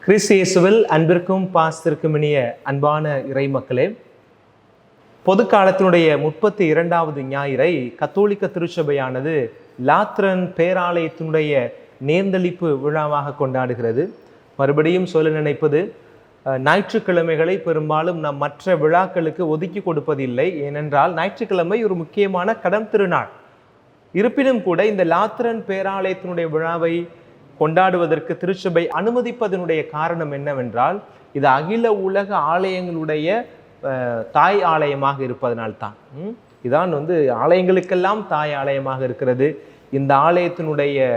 கிறிஸ்து இயேசுவில் அன்பிற்கும் பாசத்திற்கும் இனிய அன்பான இறை மக்களே, பொது காலத்தினுடைய 32வது ஞாயிறை கத்தோலிக்க திருச்சபையானது லாத்ரன் பேராலயத்தினுடைய நேர்ந்தளிப்பு விழாவாக கொண்டாடுகிறது. மறுபடியும் சொல்ல நினைப்பது, ஞாயிற்றுக்கிழமைகளை பெரும்பாலும் நாம் மற்ற விழாக்களுக்கு ஒதுக்கி கொடுப்பதில்லை. ஏனென்றால் ஞாயிற்றுக்கிழமை ஒரு முக்கியமான கடம் திருநாள். இருப்பினும் கூட இந்த லாத்ரன் பேராலயத்தினுடைய விழாவை கொண்டாடுவதற்கு திருச்சபை அனுமதிப்பதனுடைய காரணம் என்னவென்றால், இது அகில உலக ஆலயங்களுடைய தாய் ஆலயமாக இருப்பதனால்தான். இதான் ஆலயங்களுக்கெல்லாம் தாய் ஆலயமாக இருக்கிறது. இந்த ஆலயத்தினுடைய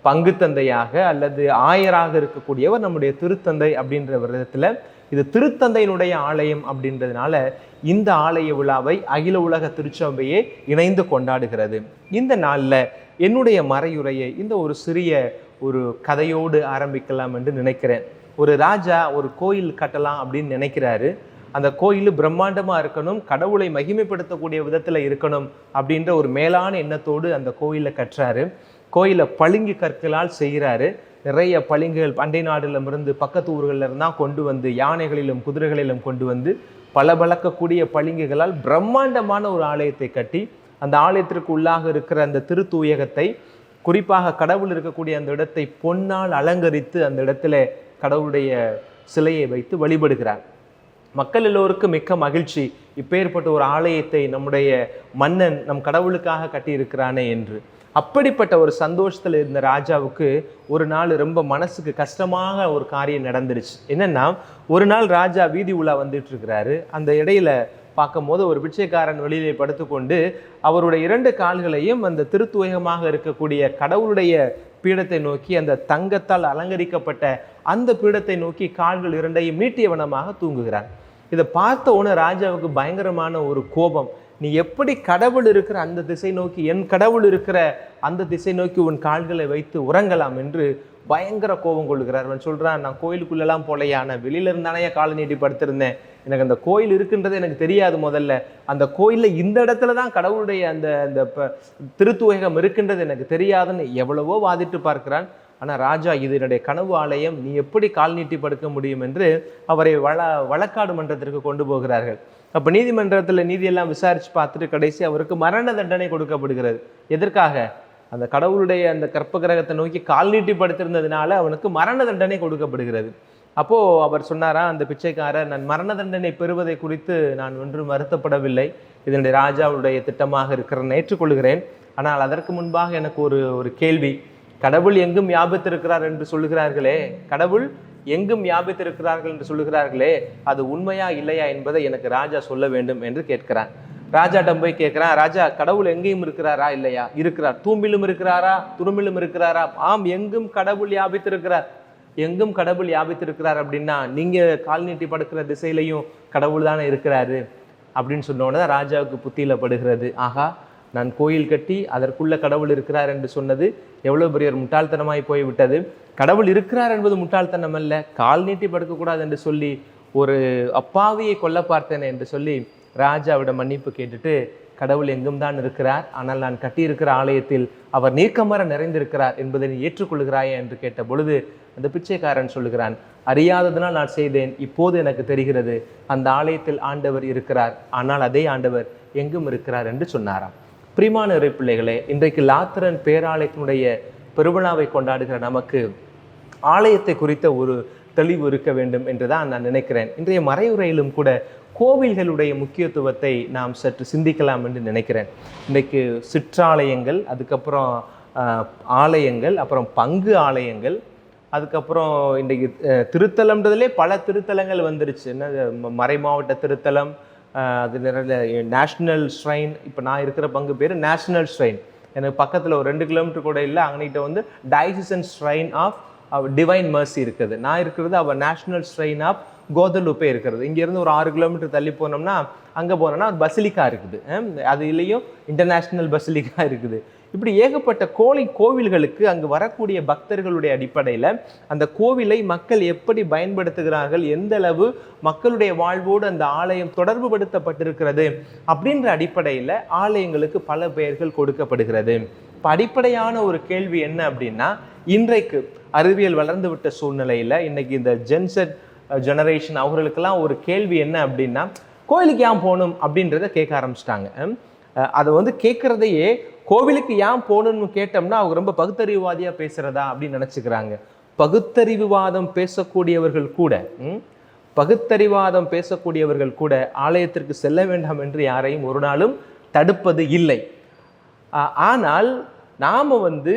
பங்கு தந்தையாக அல்லது ஆயராக இருக்கக்கூடியவர் நம்முடைய திருத்தந்தை அப்படின்ற விதத்தில் இது திருத்தந்தையினுடைய ஆலயம் அப்படின்றதுனால இந்த ஆலய விழாவை அகில உலக திருச்சபையே இணைந்து கொண்டாடுகிறது. இந்த நாளில் என்னுடைய மறையுரையை இந்த ஒரு சிறிய ஒரு கதையோடு ஆரம்பிக்கலாம் என்று நினைக்கிறேன். ஒரு ராஜா ஒரு கோயில் கட்டலாம் அப்படின்னு நினைக்கிறாரு. அந்த கோயில் பிரம்மாண்டமாக இருக்கணும், கடவுளை மகிமைப்படுத்தக்கூடிய விதத்தில் இருக்கணும் அப்படின்ற ஒரு மேலான எண்ணத்தோடு அந்த கோயிலை கட்டுறாரு. கோயிலை பளிங்கு கற்களால் செய்கிறாரு. நிறைய பளிங்குகள் பண்டை நாடுகளிலிருந்து பக்கத்து ஊர்களில் இருந்தால் கொண்டு வந்து யானைகளிலும் குதிரைகளிலும் கொண்டு வந்து பளபளக்கக்கூடிய பளிங்குகளால் பிரம்மாண்டமான ஒரு ஆலயத்தை கட்டி அந்த ஆலயத்திற்கு உள்ளாக இருக்கிற அந்த திருத்தூயகத்தை, குறிப்பாக கடவுள் இருக்கக்கூடிய அந்த இடத்தை பொன்னால் அலங்கரித்து அந்த இடத்துல கடவுளுடைய சிலையை வைத்து வழிபடுகிறார். மக்கள் எல்லோருக்கும் மிக்க மகிழ்ச்சி, இப்பேற்பட்ட ஒரு ஆலயத்தை நம்முடைய மன்னன் நம் கடவுளுக்காக கட்டியிருக்கிறானே என்று. அப்படிப்பட்ட ஒரு சந்தோஷத்தில் இருந்த ராஜாவுக்கு ஒரு நாள் ரொம்ப மனசுக்கு கஷ்டமாக ஒரு காரியம் நடந்துருச்சு. என்னன்னா, ஒரு நாள் ராஜா வீதி உலா வந்துட்டு இருக்கிறாரு. அந்த இடையில பார்க்கும் போது ஒரு பிச்சைக்காரன் வெளியிலே படுத்துக்கொண்டு அவருடைய 2 கால்களையும் அந்த திருத்துவயகமாக இருக்கக்கூடிய கடவுளுடைய பீடத்தை நோக்கி, அந்த தங்கத்தால் அலங்கரிக்கப்பட்ட அந்த பீடத்தை நோக்கி கால்கள் 2ஐயும் நீட்டியவனமாக தூங்குகிறார். இதை பார்த்த உடனே ராஜாவுக்கு பயங்கரமான ஒரு கோபம். நீ எப்படி கடவுள் இருக்கிற அந்த திசை நோக்கி, என் கடவுள் இருக்கிற அந்த திசை நோக்கி உன் கால்களை வைத்து உறங்கலாம் என்று பயங்கர கோபம் கொள்கிறார். அவன் சொல்றான், நான் கோயிலுக்குள்ளெல்லாம் போலையா, நான் வெளியில இருந்தானே காலை நீட்டி படுத்திருந்தேன், எனக்கு அந்த கோயில் இருக்குன்றது எனக்கு தெரியாது. முதல்ல அந்த கோயிலில் இந்த இடத்துல தான் கடவுளுடைய அந்த அந்த திருத்துவகம் இருக்கின்றது எனக்கு தெரியாதுன்னு எவ்வளவோ வாதிட்டு பார்க்கிறான். ஆனால் ராஜா, இது என்னுடைய கனவு ஆலயம், நீ எப்படி கால் நீட்டி படுக்க முடியும் என்று அவரை வழக்காடு மன்றத்திற்கு கொண்டு போகிறார்கள். அப்போ நீதிமன்றத்தில் நீதியெல்லாம் விசாரித்து பார்த்துட்டு கடைசி அவருக்கு மரண தண்டனை கொடுக்கப்படுகிறது. எதற்காக? அந்த கடவுளுடைய அந்த கற்ப கிரகத்தை நோக்கி கால் நீட்டி படுத்திருந்ததுனால அவனுக்கு மரண தண்டனை கொடுக்கப்படுகிறது. அப்போது அவர் சொன்னாரா, அந்த பிச்சைக்காரர், நான் மரண தண்டனை பெறுவதை குறித்து நான் ஒன்றும் வருத்தப்படவில்லை, இதனுடைய ராஜாவுடைய திட்டமாக இருக்கிறேன், ஏற்றுக்கொள்கிறேன். ஆனால் அதற்கு முன்பாக எனக்கு ஒரு கேள்வி. கடவுள் எங்கும் வியாபித்திருக்கிறார் என்று சொல்லுகிறார்களே, கடவுள் எங்கும் வியாபித்திருக்கிறார்கள் என்று சொல்லுகிறார்களே, அது உண்மையா இல்லையா என்பதை எனக்கு ராஜா சொல்ல வேண்டும் என்று கேட்கிறான். ராஜாட்டம் போய் கேட்கிறான், ராஜா, கடவுள் எங்கேயும் இருக்கிறாரா? இல்லையா? இருக்கிறார். தூம்பிலும் இருக்கிறாரா? துரும்பிலும் இருக்கிறாரா? ஆம், எங்கும் கடவுள் வியாபித்திருக்கிறார். எங்கும் கடவுள் வியாபித்திருக்கிறார் அப்படின்னா நீங்க கால் நீட்டி படுக்கிற திசையிலையும் கடவுள் தானே இருக்கிறாரு அப்படின்னு சொன்னோன்னு தான் ராஜாவுக்கு புத்தியில படுகிறது. ஆகா, நான் கோயில் கட்டி அதற்குள்ள கடவுள் இருக்கிறார் என்று சொன்னது எவ்வளவு பெரிய ஒரு முட்டாள்தனமாய் போய்விட்டது. கடவுள் இருக்கிறார் என்பது முட்டாள்தனம் அல்ல, கால் நீட்டி படுக்கக்கூடாது என்று சொல்லி ஒரு அப்பாவியை கொல்ல பார்த்தேன் என்று சொல்லி ராஜாவிடம் மன்னிப்பு கேட்டுட்டு, கடவுள் எங்கும் தான் இருக்கிறார், ஆனால் நான் கட்டியிருக்கிற ஆலயத்தில் அவர் நீக்கமர நிறைந்திருக்கிறார் என்பதை நீ ஏற்றுக்கொள்கிறாயா என்று கேட்ட பொழுது அந்த பிச்சைக்காரன் சொல்லுகிறான், அறியாததுனால் நான் செய்தேன், இப்போது எனக்கு தெரிகிறது, அந்த ஆலயத்தில் ஆண்டவர் இருக்கிறார், ஆனால் அதே ஆண்டவர் எங்கும் இருக்கிறார் என்று சொன்னாராம். பிரியமான இறை பிள்ளைகளே, இன்றைக்கு லாத்ரன் பேராலயத்தினுடைய பெருவிழாவை கொண்டாடுகிற நமக்கு ஆலயத்தை குறித்த ஒரு தெளிவு இருக்க வேண்டும் என்றுதான் நான் நினைக்கிறேன். இன்றைய மறையுரையிலும் கூட கோவில்களுடைய முக்கியத்துவத்தை நாம் சற்று சிந்திக்கலாம் என்று நினைக்கிறேன். இன்றைக்கு சிற்றாலயங்கள், அதுக்கப்புறம் ஆலயங்கள், அப்புறம் பங்கு ஆலயங்கள், அதுக்கப்புறம் இன்றைக்கு திருத்தலம்ன்றதுலே பல திருத்தலங்கள் வந்துருச்சு. என்ன, மறை மாவட்ட திருத்தலம், அது நிறைய நேஷ்னல் ஸ்ட்ரைன். இப்போ நான் இருக்கிற பங்கு பேர் நேஷ்னல் ஸ்ட்ரைன். எனக்கு பக்கத்தில் ஒரு 2 கிலோமீட்டர் கூட இல்லை, அங்கிட்ட டைசிசன் ஸ்ட்ரைன் ஆஃப் டிவைன் மர்சி இருக்குது. நான் இருக்கிறது அவர் நேஷ்னல் ஸ்ட்ரைன் ஆஃப் கோதலுப்பே இருக்கிறது. இங்கேருந்து ஒரு 6 கிலோமீட்டர் தள்ளி போனோம்னா அங்கே போனோம்னா ஒரு பசிலிக்கா இருக்குது, அது இல்லையும் இன்டர்நேஷ்னல் பசிலிக்கா இருக்குது. இப்படி ஏகப்பட்ட கோவில்களுக்கு அங்கு வரக்கூடிய பக்தர்களுடைய அடிப்படையில் அந்த கோவிலை மக்கள் எப்படி பயன்படுத்துகிறார்கள், எந்த அளவு மக்களுடைய வாழ்வோடு அந்த ஆலயம் தொடர்பு படுத்தப்பட்டிருக்கிறது அப்படின்ற அடிப்படையில் ஆலயங்களுக்கு பல பெயர்கள் கொடுக்கப்படுகிறது. இப்போ அடிப்படையான ஒரு கேள்வி என்ன அப்படின்னா, இன்றைக்கு அறிவியல் வளர்ந்து விட்ட சூழ்நிலையில் இன்னைக்கு இந்த ஜென்செட் ஜெனரேஷன் அவர்களுக்கெல்லாம் ஒரு கேள்வி என்ன அப்படின்னா, கோயிலுக்கு ஏன் போகணும் அப்படின்றத கேட்க ஆரம்பிச்சிட்டாங்க. அதை வந்து கேட்குறதையே கோவிலுக்கு ஏன் போகணும்னு கேட்டோம்னா அவங்க ரொம்ப பகுத்தறிவுவாதியாக பேசுகிறதா அப்படின்னு நினச்சிக்கிறாங்க. பகுத்தறிவுவாதம் பேசக்கூடியவர்கள் கூட ஆலயத்திற்கு செல்ல வேண்டாம் என்று யாரையும் ஒரு நாளும் தடுப்பது இல்லை. ஆனால் நாம் வந்து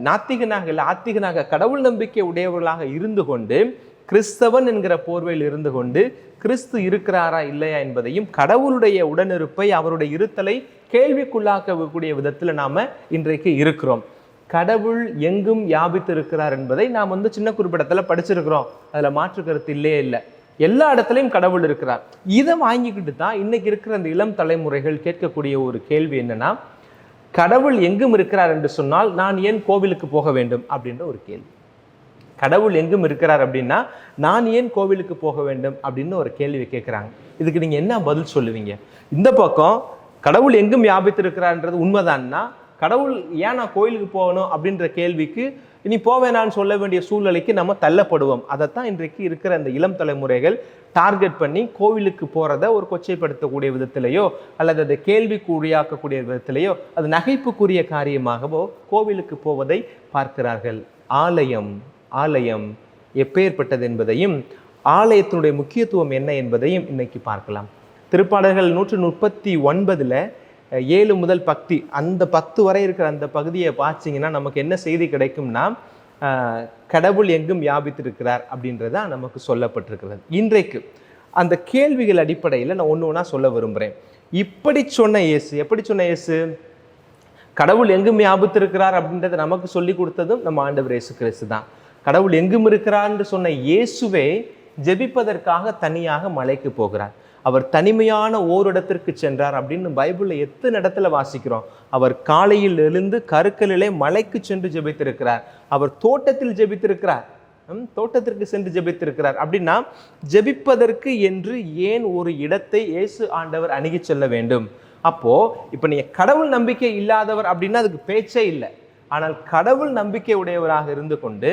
நாத்திகனாக இல்லை, ஆத்திகனாக கடவுள் நம்பிக்கை உடையவர்களாக இருந்து கொண்டு, கிறிஸ்தவன் என்கிற போர்வையில் இருந்து கொண்டு கிறிஸ்து இருக்கிறாரா இல்லையா என்பதையும் கடவுளுடைய உடனிருப்பை அவருடைய இருத்தலை கேள்விக்குள்ளாக்கக்கூடிய விதத்தில் நாம் இன்றைக்கு இருக்கிறோம். கடவுள் எங்கும் வியாபித்து இருக்கிறார் என்பதை நாம் வந்து சின்ன குறிப்பிடத்தில் படிச்சிருக்கிறோம். அதில் மாற்று கருத்து இல்லையே இல்லை. எல்லா இடத்துலையும் கடவுள் இருக்கிறார். இதை வாங்கிக்கிட்டு தான் இன்னைக்கு இருக்கிற அந்த இளம் தலைமுறைகள் கேட்கக்கூடிய ஒரு கேள்வி என்னன்னா, கடவுள் எங்கும் இருக்கிறார் என்று சொன்னால் நான் ஏன் கோவிலுக்கு போக வேண்டும் அப்படின்ற ஒரு கேள்வி. கடவுள் எங்கும் இருக்கிறார் அப்படின்னா நான் ஏன் கோவிலுக்கு போக வேண்டும் அப்படின்னு ஒரு கேள்வி கேட்குறாங்க. இதுக்கு நீங்கள் என்ன பதில் சொல்லுவீங்க? இந்த பக்கம் கடவுள் எங்கும் வியாபித்து இருக்கிறார்ன்றது உண்மைதான்னா, கடவுள் ஏன் நான் கோயிலுக்கு போகணும் அப்படின்ற கேள்விக்கு இனி போவேனான்னு சொல்ல வேண்டிய சூழ்நிலைக்கு நம்ம தள்ளப்படுவோம். அதைத்தான் இன்றைக்கு இருக்கிற அந்த இளம் தலைமுறைகள் டார்கெட் பண்ணி கோவிலுக்கு போகிறத ஒரு கொச்சைப்படுத்தக்கூடிய விதத்திலேயோ அல்லது அதை கேள்விக்குறியாக்கக்கூடிய விதத்திலேயோ அது நகைப்புக்குரிய காரியமாகவோ கோவிலுக்கு போவதை பார்க்கிறார்கள். ஆலயம் எப்பேற்பட்டது என்பதையும் ஆலயத்தினுடைய முக்கியத்துவம் என்ன என்பதையும் இன்னைக்கு பார்க்கலாம். திருப்பாடல்கள் 139 7 முதல் 10 அந்த 10 வரை இருக்கிற அந்த பகுதியை பார்த்தீங்கன்னா நமக்கு என்ன செய்தி கிடைக்கும்னா, கடவுள் எங்கும் வியாபித்திருக்கிறார் அப்படின்றத நமக்கு சொல்லப்பட்டிருக்கிறது. இன்றைக்கு அந்த கேள்விகள் அடிப்படையில் நான் ஒன்று ஒன்றா சொல்ல விரும்புகிறேன். எப்படி சொன்ன இயேசு கடவுள் எங்கும் வியாபித்திருக்கிறார் அப்படின்றத நமக்கு சொல்லி கொடுத்ததும் நம்ம ஆண்டவர் இயேசு கிறிஸ்து தான். கடவுள் எங்கும் இருக்கிறார் என்று சொன்ன இயேசுவே ஜெபிப்பதற்காக தனியாக மலைக்கு போகிறார். அவர் தனிமையான ஓரிடத்திற்கு சென்றார் அப்படின்னு பைபிளில் எத்தனை இடத்துல வாசிக்கிறோம். அவர் காலையில் எழுந்து கருக்கலிலே மலைக்கு சென்று ஜெபித்திருக்கிறார். அவர் தோட்டத்தில் ஜெபித்திருக்கிறார், தோட்டத்திற்கு சென்று ஜெபித்திருக்கிறார். அப்படின்னா ஜெபிப்பதற்கு என்று ஏன் ஒரு இடத்தை இயேசு ஆண்டவர் அணுகி செல்ல வேண்டும்? அப்போ இப்போ நீங்க கடவுள் நம்பிக்கை இல்லாதவர் அப்படின்னா அதுக்கு பேச்சே இல்லை. ஆனால் கடவுள் நம்பிக்கை உடையவராக இருந்து கொண்டு,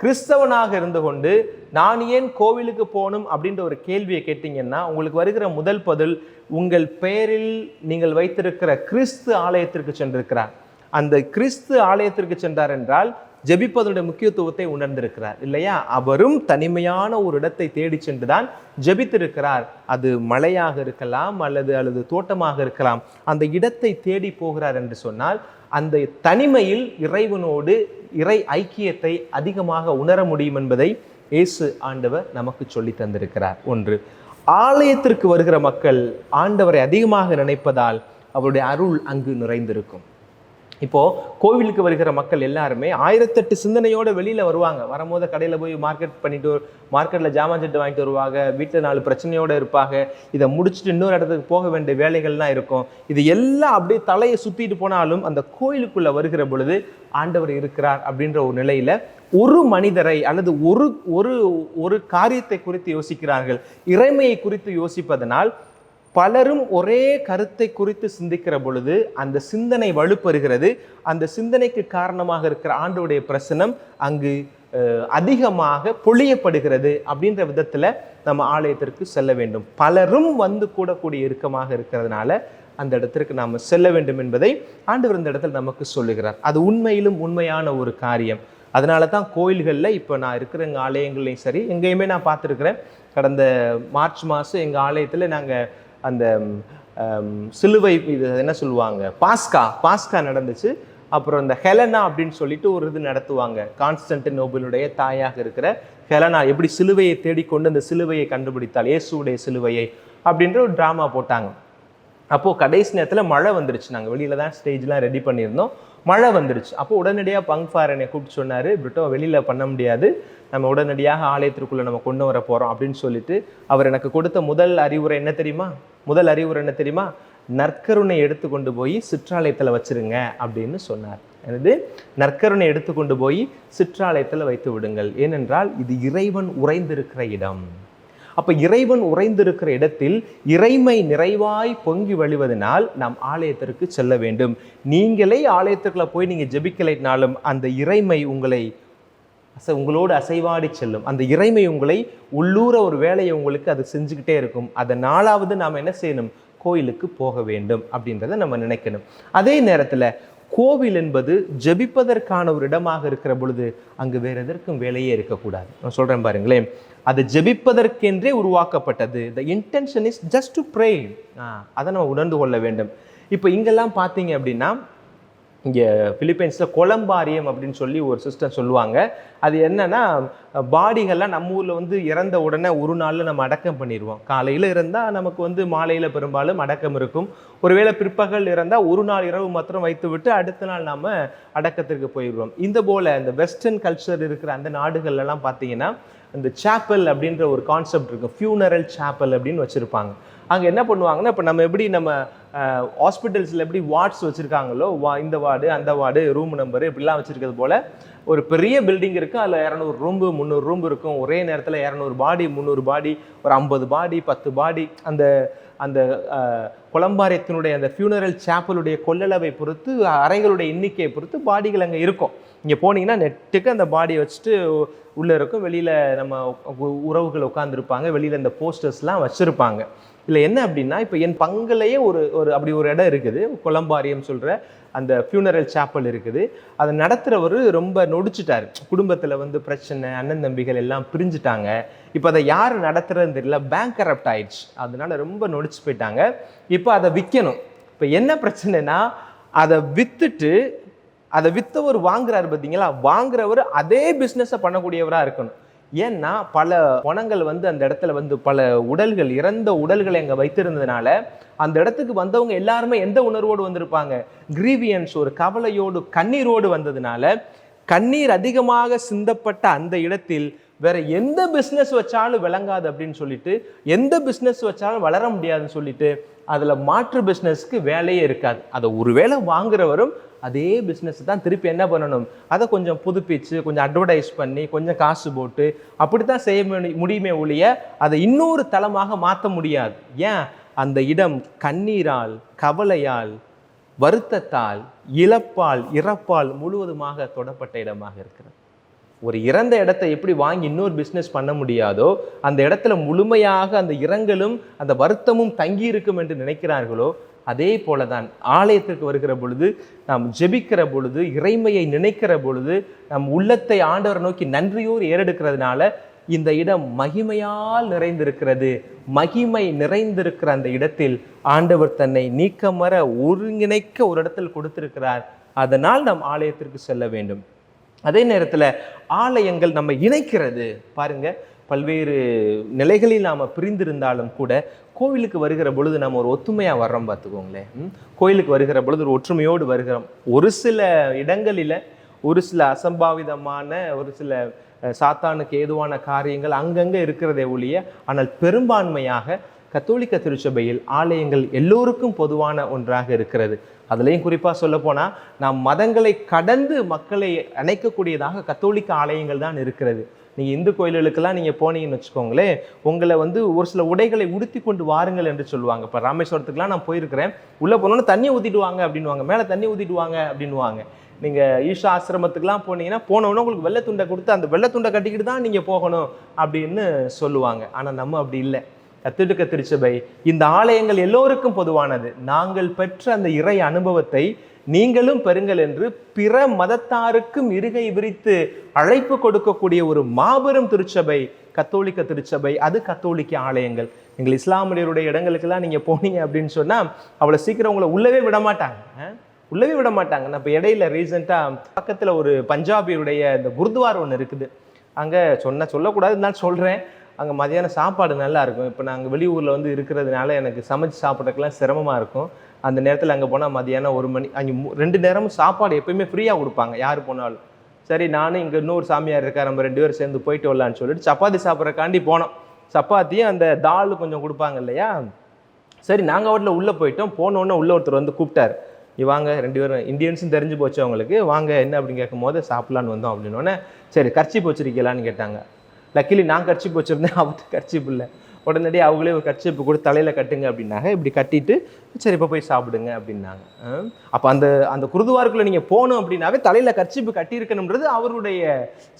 கிறிஸ்தவனாக இருந்து கொண்டு நான் ஏன் கோவிலுக்கு போகணும் அப்படின்ற ஒரு கேள்வியை கேட்டீங்கன்னா உங்களுக்கு வருகிற முதல் பதில், உங்கள் பெயரில் நீங்கள் வைத்திருக்கிற கிறிஸ்து ஆலயத்திற்கு சென்றிருக்கிறார். அந்த கிறிஸ்து ஆலயத்திற்கு சென்றார் என்றால் ஜெபிப்பதனுடைய முக்கியத்துவத்தை உணர்ந்திருக்கிறார் இல்லையா? அவரும் தனிமையான ஒரு இடத்தை தேடி சென்றுதான் ஜெபித்திருக்கிறார். அது மலையாக இருக்கலாம் அல்லது தோட்டமாக இருக்கலாம். அந்த இடத்தை தேடி போகிறார் என்று சொன்னால் அந்த தனிமையில் இறைவனோடு இறை ஐக்கியத்தை அதிகமாக உணர முடியும் என்பதை இயேசு ஆண்டவர் நமக்கு சொல்லி தந்திருக்கிறார். ஒன்று, ஆலயத்திற்கு வருகிற மக்கள் ஆண்டவரை அதிகமாக நினைப்பதால் அவருடைய அருள் அங்கு நிறைந்திருக்கும். இப்போ கோவிலுக்கு வருகிற மக்கள் எல்லாருமே 1008 சிந்தனையோட வெளியில வருவாங்க. வரும்போது கடையில் போய் மார்க்கெட்டில் ஜாமான் சட்டு வாங்கிட்டு வருவாங்க. வீட்டில் 4 பிரச்சனையோட இருப்பாங்க. இதை முடிச்சுட்டு இன்னொரு இடத்துக்கு போக வேண்டிய வேலைகள்லாம் இருக்கும். இது எல்லாம் அப்படியே தலையை சுத்திட்டு போனாலும் அந்த கோயிலுக்குள்ள வருகிற பொழுது ஆண்டவர் இருக்கிறார் அப்படின்ற ஒரு நிலையில ஒரு மனிதரை அல்லது ஒரு காரியத்தை குறித்து யோசிக்கிறார்கள். இறைமையை குறித்து யோசிப்பதனால் பலரும் ஒரே கருத்தை குறித்து சிந்திக்கிற பொழுது அந்த சிந்தனை வலுப்பெறுகிறது. அந்த சிந்தனைக்கு காரணமாக இருக்கிற ஆண்டவருடைய பிரசனம் அங்கு அதிகமாக பொழியப்படுகிறது. அப்படின்ற விதத்தில் நம்ம ஆலயத்திற்கு செல்ல வேண்டும். பலரும் வந்து கூடக்கூடிய இறுக்கமாக இருக்கிறதுனால அந்த இடத்திற்கு நாம் செல்ல வேண்டும் என்பதை ஆண்டவர் இந்த இடத்துல நமக்கு சொல்லுகிறார். அது உண்மையிலும் உண்மையான ஒரு காரியம். அதனால தான் கோயில்களில் இப்போ நான் இருக்கிற எங்கள் ஆலயங்கள்லையும் சரி, எங்கேயுமே நான் பார்த்துருக்குறேன். கடந்த மார்ச் மாதம் எங்கள் ஆலயத்தில் நாங்கள் அந்த சிலுவை இது என்ன சொல்லுவாங்க, பாஸ்கா நடந்துச்சு. அப்புறம் இந்த ஹெலனா அப்படின்னு சொல்லிட்டு ஒரு இது நடத்துவாங்க. கான்ஸ்டன்டினோபிளுடைய தாயாக இருக்கிற ஹெலனா எப்படி சிலுவையை தேடிக்கொண்டு அந்த சிலுவையை கண்டுபிடித்தாள், இயேசுடைய சிலுவையை அப்படின்ற ஒரு ட்ராமா போட்டாங்க. அப்போது கடைசி நேரத்தில் மழை வந்துருச்சு. நாங்கள் வெளியில் தான் ஸ்டேஜ்லாம் ரெடி பண்ணியிருந்தோம். மழை வந்துருச்சு. அப்போ உடனடியாக பங்ஃபார் என்னை கூப்பிட்டு சொன்னார், பிரிட்டோ வெளியில் பண்ண முடியாது, நம்ம உடனடியாக ஆலயத்திற்குள்ளே நம்ம கொண்டு வர போகிறோம் அப்படின்னு சொல்லிட்டு அவர் எனக்கு கொடுத்த முதல் அறிவுரை என்ன தெரியுமா? நற்கருணை எடுத்து கொண்டு போய் சிற்றாலயத்தில் வச்சிருங்க அப்படின்னு சொன்னார். எனது நற்கருணை எடுத்து கொண்டு போய் சிற்றாலயத்தில் வைத்து விடுங்கள். ஏனென்றால் இது இறைவன் உறைந்திருக்கிற இடம். அப்போ இறைவன் உறைந்திருக்கிற இடத்தில் இறைமை நிறைவாய் பொங்கி வழிவதனால் நாம் ஆலயத்திற்கு செல்ல வேண்டும். நீங்களே ஆலயத்துக்குள்ள போய் நீங்கள் ஜெபிக்கலைனாலும் அந்த இறைமை உங்களோடு அசைவாடி செல்லும். அந்த இறைமை உங்களை உள்ளூர ஒரு வேலையை உங்களுக்கு அது செஞ்சுக்கிட்டே இருக்கும். அதனாலாவது நாம் என்ன செய்யணும்? கோயிலுக்கு போக வேண்டும் அப்படின்றத நம்ம நினைக்கணும். அதே நேரத்தில் கோவில் என்பது ஜெபிப்பதற்கான ஒரு இடமாக இருக்கிற பொழுது அங்கு வேற எதற்கும் வேலையே இருக்கக்கூடாது. நான் சொல்றேன் பாருங்களேன், அது ஜெபிப்பதற்கென்றே உருவாக்கப்பட்டது. The intention is just to pray. அதை நம்ம உணர்ந்து கொள்ள வேண்டும். இப்போ இங்கெல்லாம் பார்த்தீங்க அப்படின்னா, இங்கே பிலிப்பைன்ஸில் கொலம்பாரியம் அப்படின்னு சொல்லி ஒரு சிஸ்டம் சொல்லுவாங்க. அது என்னன்னா, பாடிகள்லாம் நம்ம ஊரில் வந்து இறந்த உடனே ஒரு நாளில் நம்ம அடக்கம் பண்ணிடுவோம். காலையில் இருந்தால் நமக்கு மாலையில் பெரும்பாலும் அடக்கம் இருக்கும். ஒருவேளை பிற்பகல் இருந்தால் ஒரு நாள் இரவு மாத்திரம் வைத்து விட்டு அடுத்த நாள் நாம் அடக்கத்திற்கு போயிடுவோம். இந்த போல் இந்த வெஸ்டர்ன் கல்ச்சர் இருக்கிற அந்த நாடுகள்லாம் பார்த்தீங்கன்னா இந்த சாப்பல் அப்படின்ற ஒரு கான்செப்ட் இருக்கும். ஃபியூனரல் சாப்பல் அப்படின்னு வச்சுருப்பாங்க. அங்கே என்ன பண்ணுவாங்கன்னா, இப்போ நம்ம எப்படி நம்ம ஹாஸ்பிட்டல்ஸில் எப்படி வார்ட்ஸ் வச்சுருக்காங்களோ, இந்த வார்டு அந்த வார்டு ரூம் நம்பரு இப்படிலாம் வச்சுருக்கிறது போல் ஒரு பெரிய பில்டிங் இருக்குது. அதில் 200 ரூம்பு 300 ரூம் இருக்கும். ஒரே நேரத்தில் 200 பாடி 300 பாடி ஒரு 50 பாடி 10 பாடி அந்த அந்த கொலம்பாரியத்தினுடைய அந்த ஃபியூனரல் சாப்பலுடைய கொள்ளளவை பொறுத்து, அறைகளுடைய எண்ணிக்கையை பொறுத்து பாடிகள் அங்கே இருக்கும். இங்கே போனீங்கன்னா நெட்டுக்கு அந்த பாடியை வச்சுட்டு உள்ளே இருக்கும். வெளியில் நம்ம உறவுகள் உட்காந்துருப்பாங்க. வெளியில் இந்த போஸ்டர்ஸ்லாம் வச்சுருப்பாங்க. இல்லை என்ன அப்படின்னா, இப்போ என் பங்குலையே ஒரு அப்படி ஒரு இடம் இருக்குது. கொலம்பாரியம் சொல்கிற அந்த ஃபியூனரல் சாப்பல் இருக்குது. அதை நடத்துகிறவர் ரொம்ப நொடிச்சிட்டார். குடும்பத்தில் பிரச்சனை, அண்ணன் தம்பிகள் எல்லாம் பிரிஞ்சுட்டாங்க. இப்போ அதை யார் நடத்துறதுன்னு தெரியல, பேங்க் கரப்ட் ஆயிடுச்சு. அதனால ரொம்ப நொடிச்சு போயிட்டாங்க. இப்போ அதை விற்கணும். இப்போ என்ன பிரச்சனைனா, அதை விற்றவர் வாங்குறாரு பார்த்தீங்களா, வாங்குறவர் அதே பிஸ்னஸை பண்ணக்கூடியவராக இருக்கணும். ஏன்னா பல பணங்கள் அந்த இடத்துல பல உடல்கள், இறந்த உடல்களை அங்கே வைத்திருந்ததுனால அந்த இடத்துக்கு வந்தவங்க எல்லாருமே எந்த உணர்வோடு வந்திருப்பாங்க? கிரீவியன்ஸ், ஒரு கவலையோடு கண்ணீரோடு வந்ததுனால, கண்ணீர் அதிகமாக சிந்தப்பட்ட அந்த இடத்தில் வேற எந்த பிஸ்னஸ் வச்சாலும் விளங்காது அப்படின்னு சொல்லிட்டு, எந்த பிஸ்னஸ் வச்சாலும் வளர முடியாதுன்னு சொல்லிட்டு அதில் மாற்று பிஸ்னஸ்க்கு வேலையே இருக்காது. அதை ஒருவேளை வாங்குறவரும் அதே பிஸ்னஸ் தான் திருப்பி என்ன பண்ணணும், அதை கொஞ்சம் புதுப்பிச்சு கொஞ்சம் அட்வர்டைஸ் பண்ணி கொஞ்சம் காசு போட்டு அப்படி தான் செய்ய முடியுமே ஒழிய அதை இன்னொரு தளமாக மாற்ற முடியாது. ஏன்? அந்த இடம் கண்ணீரால், கவலையால், வருத்தத்தால், இறப்பால் முழுவதுமாக தொடப்பட்ட இடமாக இருக்கிறது. ஒரு இறந்த இடத்தை எப்படி வாங்கி இன்னொரு பிஸ்னஸ் பண்ண முடியாதோ, அந்த இடத்துல முழுமையாக அந்த இரங்கலும் அந்த வருத்தமும் தங்கி இருக்கும் என்று நினைக்கிறார்களோ, அதே போலதான் ஆலயத்திற்கு வருகிற பொழுது, நாம் ஜெபிக்கிற பொழுது, இறைமையை நினைக்கிற பொழுது, நம் உள்ளத்தை ஆண்டவரை நோக்கி நன்றியோடு ஏறெடுக்கிறதுனால இந்த இடம் மகிமையால் நிறைந்திருக்கிறது. மகிமை நிறைந்திருக்கிற அந்த இடத்தில் ஆண்டவர் தன்னை நீக்கமற ஒருங்கிணைக்க ஒரு இடத்தில் கொடுத்திருக்கிறார். அதனால் நாம் ஆலயத்திற்கு செல்ல வேண்டும். அதே நேரத்தில் ஆலயங்கள் நம்ம இணைக்கிறது. பாருங்க, பல்வேறு நிலைகளில் நாம் பிரிந்திருந்தாலும் கூட கோவிலுக்கு வருகிற பொழுது நம்ம ஒரு ஒத்துமையாக வர்றோம். பார்த்துக்கோங்களேன், கோயிலுக்கு வருகிற பொழுது ஒரு ஒற்றுமையோடு வருகிறோம். ஒரு சில இடங்களில் ஒரு சில அசம்பாவிதமான, ஒரு சில சாத்தானுக்கு ஏதுவான காரியங்கள் அங்கங்கே இருக்கிறதே ஒழிய, ஆனால் பெரும்பான்மையாக கத்தோலிக்க திருச்சபையில் ஆலயங்கள் எல்லோருக்கும் பொதுவான ஒன்றாக இருக்கிறது. அதுலேயும் குறிப்பாக சொல்ல போனால், நாம் மதங்களை கடந்து மக்களை அணைக்கக்கூடியதாக கத்தோலிக்க ஆலயங்கள் தான் இருக்கிறது. நீங்கள் இந்து கோயில்களுக்கெல்லாம் நீங்கள் போனீங்கன்னு வச்சுக்கோங்களேன், உங்களை ஒரு சில உடைகளை உடுத்தி கொண்டு வாருங்கள் என்று சொல்லுவாங்க. இப்போ ராமேஸ்வரத்துக்குலாம் நான் போயிருக்கிறேன். உள்ளே போனோன்னு தண்ணி ஊற்றிடுவாங்க அப்படின்வாங்க, மேலே தண்ணி ஊற்றிடுவாங்க அப்படின்வாங்க. நீங்கள் ஈஷா ஆசிரமத்துக்குலாம் போனீங்கன்னா போனோன்னா உங்களுக்கு வெள்ளத்துண்டை கொடுத்து அந்த வெள்ளத்துண்டை கட்டிக்கிட்டு தான் நீங்கள் போகணும் அப்படின்னு சொல்லுவாங்க. ஆனால் நம்ம அப்படி இல்லை. கத்தோலிக்க திருச்சபை இந்த ஆலயங்கள் எல்லோருக்கும் பொதுவானது. நாங்கள் பெற்ற அந்த இறை அனுபவத்தை நீங்களும் பெறுங்கள் என்று பிற மதத்தாருக்கும் இருகை விரித்து அழைப்பு கொடுக்கக்கூடிய ஒரு மாபெரும் திருச்சபை கத்தோலிக்க திருச்சபை. அது கத்தோலிக்க ஆலயங்கள். நீங்கள் இஸ்லாமியருடைய இடங்களுக்கெல்லாம் நீங்கள் போனீங்க அப்படின்னு சொன்னால் அவ்வளோ சீக்கிரம் உங்களை உள்ளவே விட மாட்டாங்க. நான் இப்போ இடையில ரீசெண்டாக பக்கத்தில் ஒரு பஞ்சாபியருடைய இந்த குருத்வார் ஒன்று இருக்குது. அங்கே சொல்லக்கூடாது நான் சொல்கிறேன். அங்கே மதியானம் சாப்பாடு நல்லா இருக்கும். இப்போ நாங்கள் வெளியூரில் இருக்கிறதுனால எனக்கு சமைச்சு சாப்பிட்றதுக்கெல்லாம் சிரமமாக இருக்கும். அந்த நேரத்தில் அங்கே போனால் மதியானம் 1 மணி, அங்கே 2 நேரமும் சாப்பாடு எப்பயுமே ஃப்ரீயாக கொடுப்பாங்க யார் போனாலும். சரி, நானும் இங்கே இன்னொரு சாமியார் இருக்கா, நம்ம 2 பேரும் சேர்ந்து போயிட்டு வரலான்னு சொல்லிட்டு சப்பாத்தி சாப்பிட்றக்காண்டி போனோம். சப்பாத்தியும் அந்த தால் கொஞ்சம் கொடுப்பாங்க இல்லையா. சரி, நாங்கள் அவரில் உள்ளே போயிட்டோம். போனோன்னே உள்ளே ஒருத்தர் கூப்பிட்டார், வாங்க 2 பேரும் இந்தியன்ஸும் தெரிஞ்சு போச்சு அவங்களுக்கு, வாங்க என்ன அப்படின்னு கேட்கும் போது சாப்பிட்லான்னு வந்தோம் அப்படின்னோடனே, சரி கர்ச்சீப் வச்சிருக்கலான்னு கேட்டாங்க. லக்கிலி நான் கர்ச்சிப்பு வச்சுருந்தேன், அவருக்கு கர்ச்சிப்பு இல்லை. உடனடியாக அவங்களே ஒரு கர்ச்சிப்பு கூட தலையில் கட்டுங்க அப்படின்னாங்க. இப்படி கட்டிட்டு சரி இப்போ போய் சாப்பிடுங்க அப்படின்னாங்க. அப்போ அந்த குருதுவாருக்குள்ளே நீங்கள் போகணும் அப்படின்னாவே தலையில் கர்ச்சிப்பு கட்டியிருக்கணுன்றது அவருடைய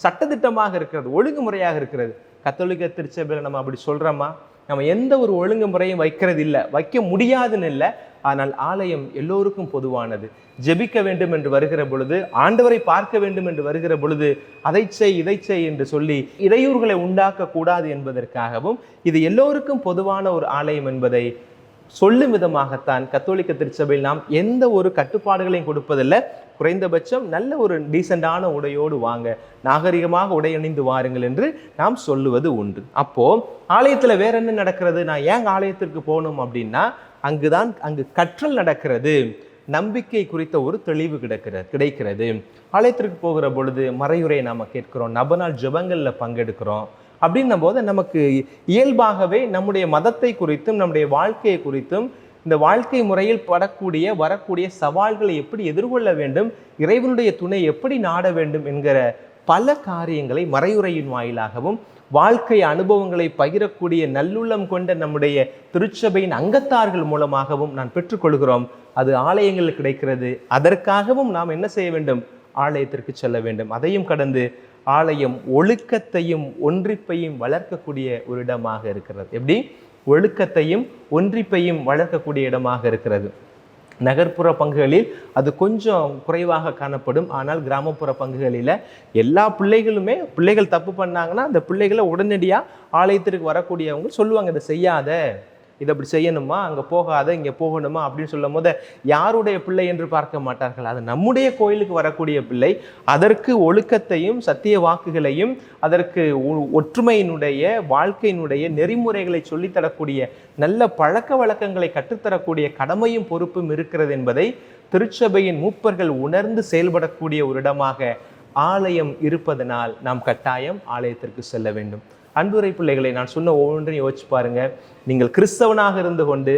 சட்டத்திட்டமாக இருக்கிறது, ஒழுங்குமுறையாக இருக்கிறது. கத்தோலிக்க திருச்சபையில் நம்ம அப்படி சொல்கிறோமா? நம்ம எந்த ஒரு ஒழுங்குமுறையும் வைக்கிறது இல்லை, வைக்க முடியாதுன்னு இல்லை. ஆனால் ஆலயம் எல்லோருக்கும் பொதுவானது. ஜெபிக்க வேண்டும் என்று வருகிற பொழுது, ஆண்டவரை பார்க்க வேண்டும் என்று வருகிற பொழுது, அதை செய் இதை செய் என்று சொல்லி இடையூறுகளை உண்டாக்க கூடாது என்பதற்காகவும் இது எல்லோருக்கும் பொதுவான ஒரு ஆலயம் என்பதை சொல்லும் விதமாகத்தான் கத்தோலிக்க திருச்சபையில் நாம் எந்த ஒரு கட்டுப்பாடுகளையும் கொடுப்பதில்லை. குறைந்தபட்சம் நல்ல ஒரு டீசெண்டான உடையோடு வாங்க, நாகரிகமாக உடை அணிந்து வாருங்கள் என்று நாம் சொல்லுவது உண்டு. அப்போ ஆலயத்தில் வேற என்ன நடக்கிறது? நான் ஏன் ஆலயத்திற்கு போகணும் அப்படின்னா, அங்கு கற்றல் நடக்கிறது, நம்பிக்கை குறித்த ஒரு தெளிவு கிடைக்கிறது. ஆலயத்திற்கு போகிற பொழுது மறையுரை நாம கேட்கிறோம், நபநாள் ஜெபங்களில் பங்கெடுக்கிறோம். அப்படின்னும் போது நமக்கு இயல்பாகவே நம்முடைய மதத்தை குறித்தும் நம்முடைய வாழ்க்கையை குறித்தும், இந்த வாழ்க்கை முறையில் வரக்கூடிய சவால்களை எப்படி எதிர்கொள்ள வேண்டும், இறைவனுடைய துணை எப்படி நாட வேண்டும் என்கிற பல காரியங்களை மறையுரையின் வாயிலாகவும், வாழ்க்கை அனுபவங்களை பகிரக்கூடிய நல்லுள்ளம் கொண்ட நம்முடைய திருச்சபையின் அங்கத்தார்கள் மூலமாகவும் நான் பெற்றுக்கொள்கிறோம். அது ஆலயங்களில் கிடைக்கிறது. அதற்காகவும் நாம் என்ன செய்ய வேண்டும்? ஆலயத்திற்கு செல்ல வேண்டும். அதையும் கடந்து ஆலயம் ஒழுக்கத்தையும் ஒன்றிப்பையும் வளர்க்கக்கூடிய ஒரு இடமாக இருக்கிறது. எப்படி? ஒழுக்கத்தையும் ஒன்றிப்பையும் வளர்க்கக்கூடிய இடமாக இருக்கிறது. நகர்ப்புற பங்குகளில் அது கொஞ்சம் குறைவாக காணப்படும். ஆனால் கிராமப்புற பங்குகளில் எல்லா பிள்ளைகள் தப்பு பண்ணாங்கன்னா அந்த பிள்ளைகளை உடனடியாக ஆலயத்திற்கு வரக்கூடியவங்க சொல்லுவாங்க, இதை செய்யாத, இதை அப்படி செய்யணுமா, அங்கே போகாத, இங்கே போகணுமா அப்படின்னு சொல்லும் போது யாருடைய பிள்ளை என்று பார்க்க மாட்டார்கள். அது நம்முடைய கோயிலுக்கு வரக்கூடிய பிள்ளை. அதற்கு ஒழுக்கத்தையும் சத்திய வாக்குகளையும், அதற்கு ஒற்றுமையினுடைய வாழ்க்கையினுடைய நெறிமுறைகளை சொல்லித்தரக்கூடிய நல்ல பழக்க வழக்கங்களை கற்றுத்தரக்கூடிய கடமையும் பொறுப்பும் இருக்கிறது என்பதை திருச்சபையின் மூப்பர்கள் உணர்ந்து செயல்படக்கூடிய ஒரு இடமாக ஆலயம் இருப்பதனால் நாம் கட்டாயம் ஆலயத்திற்கு செல்ல வேண்டும். அன்புரை பிள்ளைகளை, நான் சொன்ன ஒவ்வொன்றையும் யோசிச்சு பாருங்க. நீங்கள் கிறிஸ்தவனாக இருந்து கொண்டு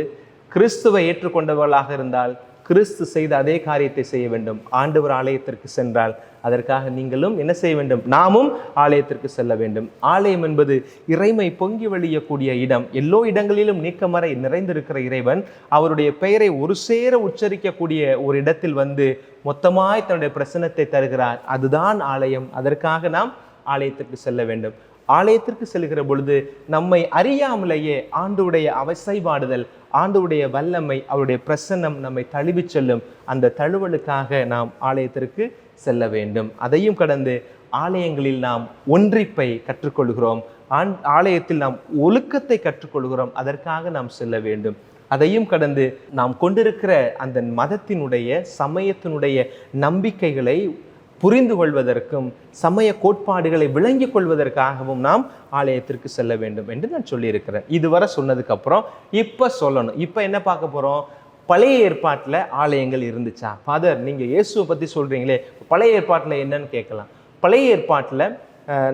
கிறிஸ்துவை ஏற்றுக்கொண்டவர்களாக இருந்தால் கிறிஸ்து செய்த அதே காரியத்தை செய்ய வேண்டும். ஆண்டவர் ஆலயத்திற்கு சென்றால் அதற்காக நீங்களும் என்ன செய்ய வேண்டும்? நாமும் ஆலயத்திற்கு செல்ல வேண்டும். ஆலயம் என்பது இறைமை பொங்கி வழியக்கூடிய இடம். எல்லா இடங்களிலும் நீக்கமறை நிறைந்திருக்கிற இறைவன் அவருடைய பெயரை ஒரு சேர உச்சரிக்கக்கூடிய ஒரு இடத்தில் வந்து மொத்தமாய் தன்னுடைய பிரசன்னத்தை தருகிறார். அதுதான் ஆலயம். அதற்காக நாம் ஆலயத்திற்கு செல்ல வேண்டும். ஆலயத்திற்கு செல்கிற பொழுது நம்மை அறியாமலேயே ஆண்டவருடைய அவசைபாடுதல், ஆண்டவருடைய வல்லமை, அவருடைய பிரசன்னம் நம்மை தழுவி செல்லும். அந்த தழுவலுக்காக நாம் ஆலயத்திற்கு செல்ல வேண்டும். அதையும் கடந்து ஆலயங்களில் நாம் ஒன்றிப்பை கற்றுக்கொள்கிறோம். ஆலயத்தில் நாம் ஒழுக்கத்தை கற்றுக்கொள்கிறோம். அதற்காக நாம் செல்ல வேண்டும். அதையும் கடந்து நாம் கொண்டிருக்கிற அந்த மதத்தினுடைய சமயத்தினுடைய நம்பிக்கைகளை புரிந்து கொள்வதற்கும் சமய கோட்பாடுகளை விளங்கிக் கொள்வதற்காகவும் நாம் ஆலயத்திற்கு செல்ல வேண்டும் என்று நான் சொல்லியிருக்கிறேன். இதுவரை சொன்னதுக்கு அப்புறம் இப்போ சொல்லணும். இப்போ என்ன பார்க்க போகிறோம்? பழைய ஏற்பாட்டில் ஆலயங்கள் இருந்துச்சா? ஃபாதர், நீங்கள் இயேசுவை பற்றி சொல்கிறீங்களே, பழைய ஏற்பாட்டில் என்னன்னு கேட்கலாம். பழைய ஏற்பாட்டில்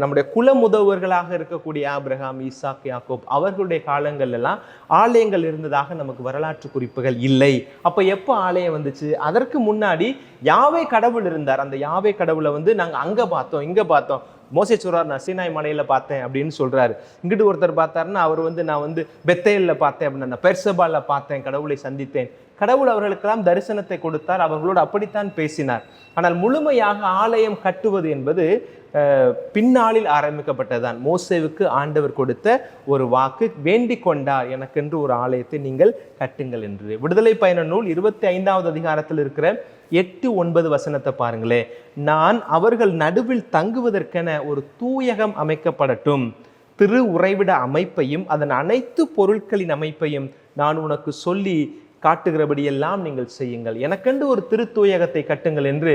நம்முடைய குலமுதல்வர்களாக இருக்கக்கூடிய ஆபிரகாம், ஈசாக், யாக்கோப் அவர்களுடைய காலங்கள் எல்லாம் ஆலயங்கள் இருந்ததாக நமக்கு வரலாற்று குறிப்புகள் இல்லை. அப்போ எப்போ ஆலயம் வந்துச்சு? அதற்கு முன்னாடி யாவே கடவுள் இருந்தார். அந்த யாவே கடவுளை வந்து நாங்கள் அங்கே பார்த்தோம், இங்கே பார்த்தோம். மோசே சொல்றார், நான் சீனாய் மலையில் பார்த்தேன் அப்படின்னு சொல்றாரு. இங்கிட்டு ஒருத்தர் பார்த்தாருன்னா அவர் வந்து நான் வந்து பெத்தேலில் பார்த்தேன் அப்படின்னா, நான் பெர்சபாலில் பார்த்தேன், கடவுளை சந்தித்தேன். கடவுள் அவர்களுக்கெல்லாம் தரிசனத்தை கொடுத்தார், அவர்களோடு அப்படித்தான் பேசினார். ஆனால் முழுமையாக ஆலயம் கட்டுவது என்பது பின்னாளில் ஆரம்பிக்கப்பட்டதுதான். மோசேவுக்கு ஆண்டவர் கொடுத்த ஒரு வாக்கு, வேண்டிக் கொண்டார், எனக்கென்று ஒரு ஆலயத்தை நீங்கள் கட்டுங்கள் என்று. விடுதலை பயண நூல் 25வது அதிகாரத்தில் இருக்கிற 8-9 வசனத்தை பாருங்களே. நான் அவர்கள் நடுவில் தங்குவதற்கென ஒரு தூயகம் அமைக்கப்படட்டும், திரு உறைவிட அமைப்பையும் அதன் அனைத்து பொருட்களின் அமைப்பையும் நான் உனக்கு சொல்லி காட்டுகிறபடியெல்லாம் நீங்கள் செய்யுங்கள், எனக்கென்று ஒரு திருத்தூயகத்தை கட்டுங்கள் என்று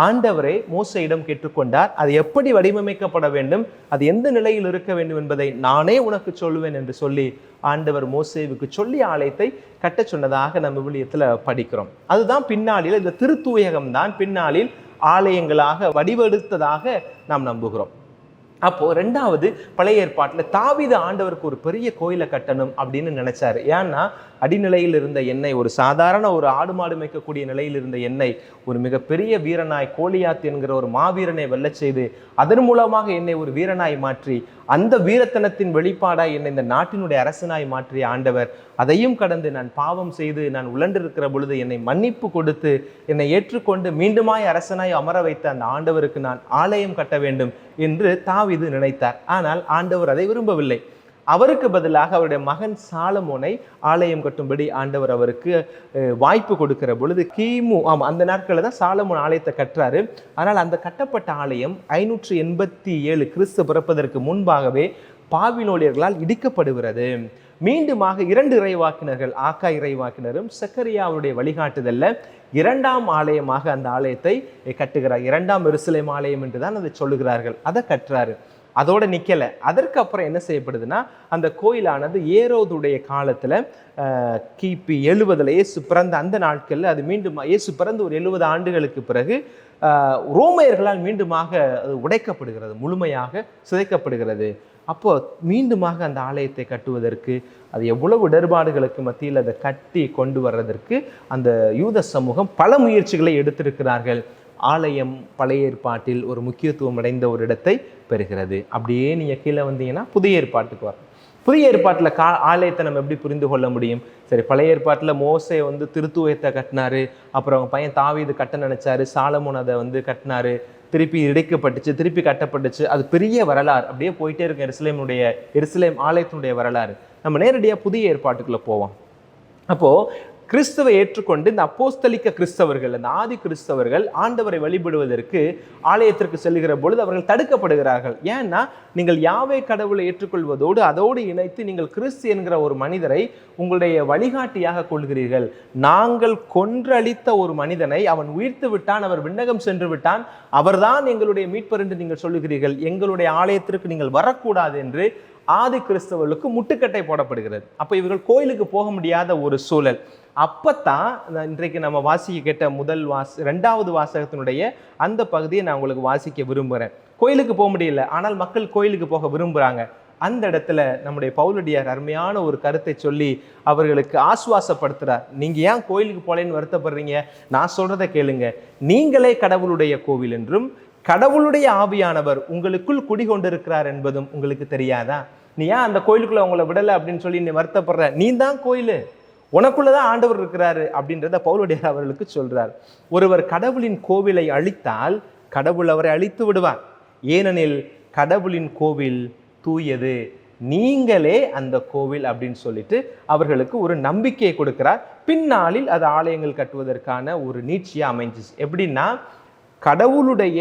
ஆண்டவரே மோசேயிடம் கேட்டுக்கொண்டார். அது எப்படி வடிவமைக்கப்பட வேண்டும், அது எந்த நிலையில் இருக்க வேண்டும் என்பதை நானே உனக்கு சொல்லுவேன் என்று சொல்லி ஆண்டவர் மோசேவுக்கு சொல்லி ஆலயத்தை கட்ட சொன்னதாக நம்ம விவிலியத்தில் படிக்கிறோம். அதுதான் பின்னாளில் இந்த திருத்தூயகம் தான் பின்னாளில் ஆலயங்களாக வடிவெடுத்ததாக நாம் நம்புகிறோம். அப்போ ரெண்டாவது பழைய ஏற்பாட்டில் தாவீது ஆண்டவருக்கு ஒரு பெரிய கோயிலை கட்டணும் அப்படின்னு நினைச்சாரு. ஏன்னா அடிநிலையில் இருந்த எண்ணெய், ஒரு சாதாரண ஒரு ஆடு மாடு மேய்க்கக்கூடிய நிலையில் இருந்த எண்ணெய் ஒரு மிகப்பெரிய வீரனாய் கோலியாத் என்கிற ஒரு மாவீரனை வெல்ல செய்து அதன் மூலமாக என்னை ஒரு வீரனாய் மாற்றி அந்த வீரத்தனத்தின் வெளிப்பாடாய் என்னை இந்த நாட்டினுடைய அரசனாய் மாற்றிய ஆண்டவர், அதையும் கடந்து நான் பாவம் செய்து நான் உழண்டிருக்கிற பொழுது என்னை மன்னிப்பு கொடுத்து என்னை ஏற்றுக்கொண்டு மீண்டுமாய் அரசனாய் அமர வைத்த அந்த ஆண்டவருக்கு நான் ஆலயம் கட்ட வேண்டும் என்று தாவீது நினைத்தார். ஆனால் ஆண்டவர் அதை விரும்பவில்லை. அவருக்கு பதிலாக அவருடைய மகன் சாலமோனை ஆலயம் கட்டும்படி ஆண்டவர் அவருக்கு வாய்ப்பு கொடுக்கிற பொழுது அந்த நாட்களில் தான் சாலமோன் ஆலயத்தை கட்டுறாரு. ஆனால் அந்த கட்டப்பட்ட ஆலயம் 587 கிறிஸ்து பிறப்பதற்கு முன்பாகவே பாபிலோனியர்களால் இடிக்கப்படுகிறது. மீண்டுமாக 2 இறைவாக்கினர்கள், ஆக்கா இறைவாக்கினரும் சக்கரியாவுடைய வழிகாட்டுதல்ல 2ஆம் ஆலயமாக அந்த ஆலயத்தை கட்டுகிறார். 2ஆம் எருசலேம் ஆலயம் என்று தான் அதை சொல்லுகிறார்கள். அதை கட்டுறாரு. அதோட நிக்கல. அதற்கு அப்புறம் என்ன செய்யப்படுதுன்னா, அந்த கோயிலானது ஏரோதுடைய காலத்துல கிபி 70 இயேசு பிறந்த அந்த நாட்கள்ல அது மீண்டும் இயேசு பிறந்து ஒரு 70 ஆண்டுகளுக்கு பிறகு ரோமையர்களால் மீண்டுமாக அது உடைக்கப்படுகிறது, முழுமையாக சிதைக்கப்படுகிறது. அப்போ மீண்டுமாக அந்த ஆலயத்தை கட்டுவதற்கு அது எவ்வளவு இடர்பாடுகளுக்கு மத்தியில் அதை கட்டி கொண்டு வர்றதற்கு அந்த யூத சமூகம் பல முயற்சிகளை எடுத்திருக்கிறார்கள். ஆலயம் பழைய ஏற்பாட்டில் ஒரு முக்கியத்துவம் அடைந்த ஒரு இடத்தை பெறுகிறது. அப்படியே நீங்கள் கீழே வந்தீங்கன்னா புதிய ஏற்பாட்டுக்கு வரும். புதிய ஏற்பாட்டில் ஆலயத்தை நம்ம எப்படி புரிந்து கொள்ள முடியும்? சரி, பழைய ஏற்பாட்டில் மோசே திருத்துவத்தை கட்டினாரு, அப்புறம் அவங்க பையன் தாவீது கட்ட நினைச்சாரு, சாலமோன் அதை கட்டினாரு, திருப்பி இடிக்கப்பட்டுச்சு, திருப்பி கட்டப்பட்டுச்சு. அது பெரிய வரலாறு, அப்படியே போயிட்டே இருக்கு எருசலேம் ஆலயத்தினுடைய வரலாறு. நம்ம நேரடியாக புதிய ஏற்பாட்டுக்குள்ள போவோம். அப்போ கிறிஸ்துவை ஏற்றுக்கொண்டு இந்த அப்போஸ்தலிக்க கிறிஸ்தவர்கள், அந்த ஆதி கிறிஸ்தவர்கள் ஆண்டவரை வழிபடுவதற்கு ஆலயத்திற்கு செல்லுகிற பொழுது அவர்கள் தடுக்கப்படுகிறார்கள். ஏன்னா, நீங்கள் யாவே கடவுளை ஏற்றுக்கொள்வதோடு அதோடு இணைத்து நீங்கள் கிறிஸ்து என்கிற ஒரு மனிதரை உங்களுடைய வழிகாட்டியாக கொள்கிறீர்கள். நாங்கள் கொன்றளித்த ஒரு மனிதனை அவன் உயிர்த்து விட்டான், அவர் விண்ணகம் சென்று விட்டான், அவர்தான் எங்களுடைய மீட்பர் என்று நீங்கள் சொல்லுகிறீர்கள். எங்களுடைய ஆலயத்திற்கு நீங்கள் வரக்கூடாது என்று ஆதி கிறிஸ்தவர்களுக்கு முட்டுக்கட்டை போடப்படுகிறது. அப்போ இவர்கள் கோயிலுக்கு போக முடியாத ஒரு சூழல். அப்பத்தான் இன்றைக்கு நம்ம வாசிக்க கேட்ட 2வது வாசகத்தினுடைய அந்த பகுதியை நான் உங்களுக்கு வாசிக்க விரும்புகிறேன். கோயிலுக்கு போக முடியல, ஆனால் மக்கள் கோயிலுக்கு போக விரும்புகிறாங்க. அந்த இடத்துல நம்முடைய பவுலடியார் அருமையான ஒரு கருத்தை சொல்லி அவர்களுக்கு ஆசுவாசப்படுத்துறார். நீங்க ஏன் கோயிலுக்கு போலேன்னு வருத்தப்படுறீங்க? நான் சொல்றதை கேளுங்க. நீங்களே கடவுளுடைய கோவில் என்றும் கடவுளுடைய ஆவியானவர் உங்களுக்குள் குடிகொண்டிருக்கிறார் என்பதும் உங்களுக்கு தெரியாதா? நீ ஏன் அந்த கோயிலுக்குள்ள உங்களை விடலை அப்படின்னு சொல்லி நீ வருத்தப்படுற? நீ தான் கோயில், உனக்குள்ளதான் ஆண்டவர் இருக்கிறாரு அப்படின்றத பவுலடியார் அவர்களுக்கு சொல்றார். ஒருவர் கடவுளின் கோவிலை அழித்தால் கடவுள் அவரை அழித்து விடுவார். ஏனெனில் கடவுளின் கோவில் தூயது, நீங்களே அந்த கோவில் அப்படின்னு சொல்லிட்டு அவர்களுக்கு ஒரு நம்பிக்கையை கொடுக்கிறார். பின்னாளில் அது ஆலயங்கள் கட்டுவதற்கான ஒரு நீட்சியா அமைஞ்சிச்சு. எப்படின்னா, கடவுளுடைய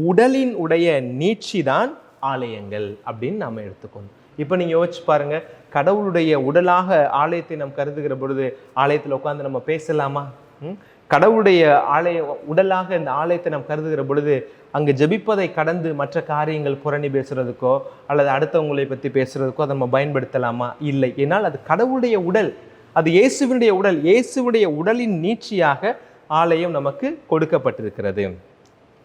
உடலின் உடைய நீட்சி தான் ஆலயங்கள் அப்படின்னு நாம எடுத்துக்கணும். இப்போ நீங்க யோசிச்சு பாருங்க, கடவுளுடைய உடலாக ஆலயத்தை நாம் கருதுகிற பொழுது ஆலயத்தில் உட்காந்து நம்ம பேசலாமா? கடவுளுடைய உடலாக இந்த ஆலயத்தை நாம் கருதுகிற பொழுது அங்கு ஜெபிப்பதை கடந்து மற்ற காரியங்கள் புரணி பேசுறதுக்கோ அல்லது அடுத்தவங்களை பற்றி பேசுறதுக்கோ அதை நம்ம பயன்படுத்தலாமா? இல்லை. ஏன்னால் அது கடவுளுடைய உடல், அது இயேசுவினுடைய உடல். இயேசுவுடைய உடலின் நீட்சியாக ஆலயம் நமக்கு கொடுக்கப்பட்டிருக்கிறது.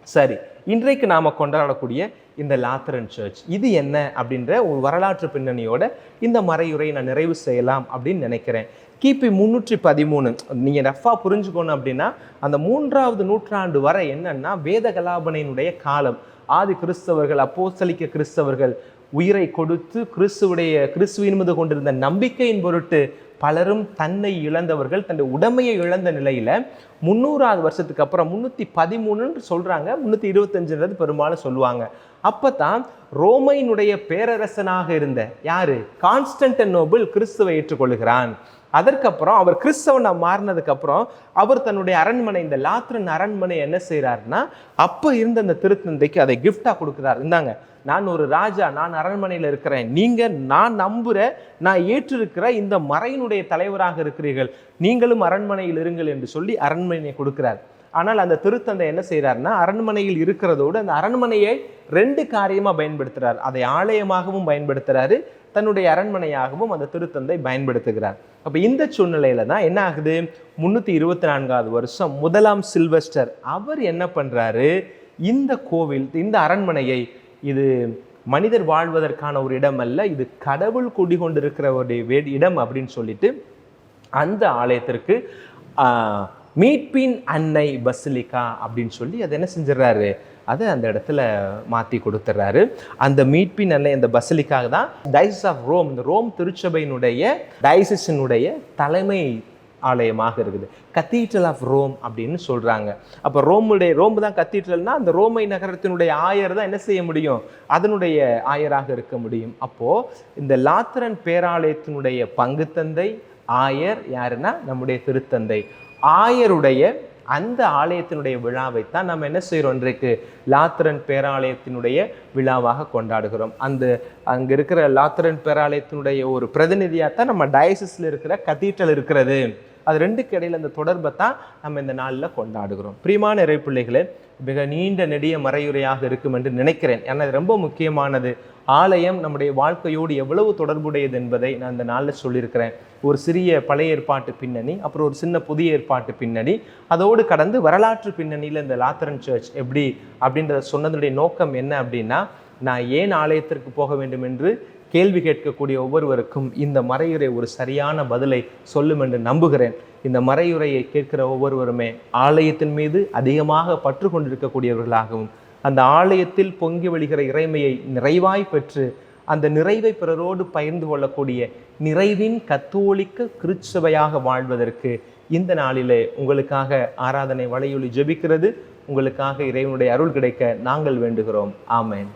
சரி, இன்றைக்கு நாம கொண்டாடக்கூடிய இந்த லாத்தரன் சர்ச் இது என்ன அப்படின்ற ஒரு வரலாற்று பின்னணியோட இந்த மறையுரை நான் நிறைவு செய்யலாம் அப்படின்னு நினைக்கிறேன். கிபி 313 நீங்க ரஃபா புரிஞ்சுக்கணும் அப்படின்னா, அந்த 3வது நூற்றாண்டு வரை என்னன்னா வேத கலாபனையினுடைய காலம். ஆதி கிறிஸ்தவர்கள், அப்போஸ்தலிக்க கிறிஸ்தவர்கள் உயிரை கொடுத்து கிறிஸ்துவின் மீது கொண்டிருந்த நம்பிக்கையின் பொருட்டு பலரும் தன்னை இழந்தவர்கள், தன்னுடைய உடமையை இழந்த நிலையில 300வது வருஷத்துக்கு அப்புறம் 313 சொல்றாங்க, 325 பெரும்பாலும் சொல்லுவாங்க. அப்பதான் ரோமையினுடைய பேரரசனாக இருந்த யாரு, கான்ஸ்டன்டினோபிள் கிறிஸ்துவை ஏற்றுக்கொள்கிறான். அதற்கப்புறம் அவர் கிறிஸ்தவனை மாறினதுக்கு அப்புறம் அவர் தன்னுடைய அரண்மனை, இந்த லாத்ரன் அரண்மனை என்ன செய்யறாருன்னா, அப்ப இருந்த அந்த திருத்தந்தைக்கு அதை கிஃப்டா கொடுக்கிறார். இந்தாங்க, நான் ஒரு ராஜா, நான் அரண்மனையில் இருக்கிறேன், நீங்க நான் நம்புற, நான் ஏற்றிருக்கிற இந்த மறையினுடைய தலைவராக இருக்கிறீர்கள், நீங்களும் அரண்மனையில் இருங்கள் என்று சொல்லி அரண்மனையை கொடுக்கிறார். ஆனால் அந்த திருத்தந்தை என்ன செய்யறாருன்னா, அரண்மனையில் இருக்கிறதோடு அந்த அரண்மனையை 2 காரியமா பயன்படுத்துறார். அதை ஆலயமாகவும் பயன்படுத்துறாரு, தன்னுடைய அரண்மனையாகவும் அந்த திருத்தந்தை பயன்படுத்துகிறார். அப்ப இந்த சூழ்நிலையில தான் என்ன ஆகுது, 324வது வருஷம் 1ஆம் சில்வெஸ்டர் அவர் என்ன பண்றாரு, இந்த கோவில், இந்த அரண்மனையை இது மனிதர் வாழ்வதற்கான ஒரு இடம் அல்ல, இது கடவுள் குடிகொண்டிருக்கிற ஒரு இடம் அப்படின்னு சொல்லிட்டு அந்த ஆலயத்திற்கு மீட்பின் அன்னை பசிலிக்கா அப்படின்னு சொல்லி அதை என்ன செஞ்சிடறாரு, அதை அந்த இடத்துல மாற்றி கொடுத்துட்றாரு. அந்த மீட்பின் அன்னை அந்த பசிலிக்காக தான் டயசிஸ் ஆஃப் ரோம், இந்த ரோம் திருச்சபையினுடைய டயசிஸினுடைய தலைமை ஆலயமாக இருக்குது. கத்தீட்ரல் ஆஃப் ரோம் அப்படின்னு சொல்கிறாங்க. அப்போ ரோம் தான் கத்தீட்ரல்னா அந்த ரோமை நகரத்தினுடைய ஆயர் தான் என்ன செய்ய முடியும், அதனுடைய ஆயராக இருக்க முடியும். அப்போது இந்த லாத்திரன் பேராலயத்தினுடைய பங்கு தந்தை ஆயர் யாருன்னா நம்முடைய திருத்தந்தை. ஆயருடைய அந்த ஆலயத்தினுடைய விழாவைத்தான் நம்ம என்ன செய்கிறோம், இன்றைக்கு லாத்திரன் பேராலயத்தினுடைய விழாவாக கொண்டாடுகிறோம். அங்கே இருக்கிற லாத்திரன் பேராலயத்தினுடைய ஒரு பிரதிநிதியாக தான் நம்ம டயசிஸில் இருக்கிற கத்தீட்ரல் இருக்கிறது. அது ரெண்டுக்கு இடையில் அந்த தொடர்பை தான் நம்ம இந்த நாளில் கொண்டாடுகிறோம். பிரியமான இறைப்பிள்ளைகளே, மிக நீண்ட நெடிய மறையுரையாக இருக்கும் என்று நினைக்கிறேன். ஏன்னா இது ரொம்ப முக்கியமானது. ஆலயம் நம்முடைய வாழ்க்கையோடு எவ்வளவு தொடர்புடையது என்பதை நான் இந்த நாளில் சொல்லியிருக்கிறேன். ஒரு சிறிய பழைய ஏற்பாட்டு பின்னணி, அப்புறம் ஒரு சின்ன புதிய ஏற்பாட்டு பின்னணி, அதோடு கடந்து வரலாற்று பின்னணியில் இந்த லாத்திரன் சர்ச் எப்படி அப்படின்றத சொன்னதுடைய நோக்கம் என்ன அப்படின்னா, நான் ஏன் ஆலயத்திற்கு போக வேண்டும் என்று கேள்வி கேட்கக்கூடிய ஒவ்வொருவருக்கும் இந்த மறையுரை ஒரு சரியான பதிலை சொல்லும் என்று நம்புகிறேன். இந்த மறையுரையை கேட்கிற ஒவ்வொருவருமே ஆலயத்தின் மீது அதிகமாக பற்று கொண்டிருக்கக்கூடியவர்களாகவும், அந்த ஆலயத்தில் பொங்கி வழிகிற இறைமையை நிறைவாய் பெற்று அந்த நிறைவை பிறரோடு பகிர்ந்து கொள்ளக்கூடிய நிறைவின் கத்தோலிக்க கிறிஸ்தவையாக வாழ்வதற்கு இந்த நாளிலே உங்களுக்காக ஆராதனை வலையொலி ஜெபிக்கிறது. உங்களுக்காக இறைவனுடைய அருள் கிடைக்க நாங்கள் வேண்டுகிறோம். ஆமென்.